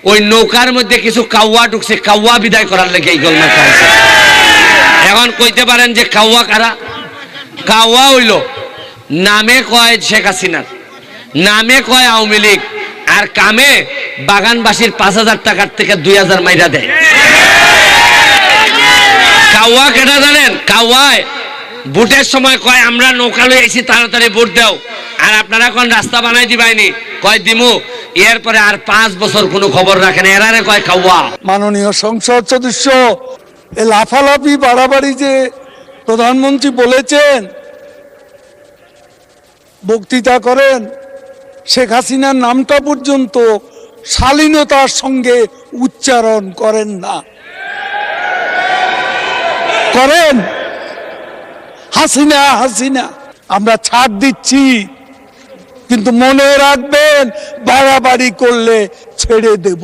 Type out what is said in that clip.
ওই নৌকার মধ্যে কিছু কাউয়া ঢুকছে, কাউয়া বিদায় করার লেগে এই গলমা খাইছে। এখন কইতে পারেন যে কাউয়া কারা? কাউয়া হইল নামে কয় শেখ হাসিনার, নামে কয় আওয়ামী লীগ, আর কামে বাগানবাসীর 5,000 টাকার থেকে 2,000 মাইরা দেয়। কাউয়া কেটা জানেন? কাউয়ায় ভোটের সময় কয় আমরা নৌকা লই আইছি, তাড়াতাড়ি ভোট দাও, আর আপনারা কোন রাস্তা বানাই দিবাইনি, কয় দিমু, এরপরে আর 5 বছর কোনো খবর রাখেন, এরারে কয় কাউয়া। মাননীয় সংসদ সদস্য এ লাফালাফি বাড়াবাড়ি যে প্রধানমন্ত্রী বলেছেন, বক্তৃতা করেন, শেখ হাসিনার নামটা পর্যন্ত শালীনতার সঙ্গে উচ্চারণ করেন না। করেন হাসিনা হাসিনা, আমরা ছাড় দিচ্ছি, কিন্তু মনে রাখবেন বাড়াবাড়ি করলে ছেড়ে দেব।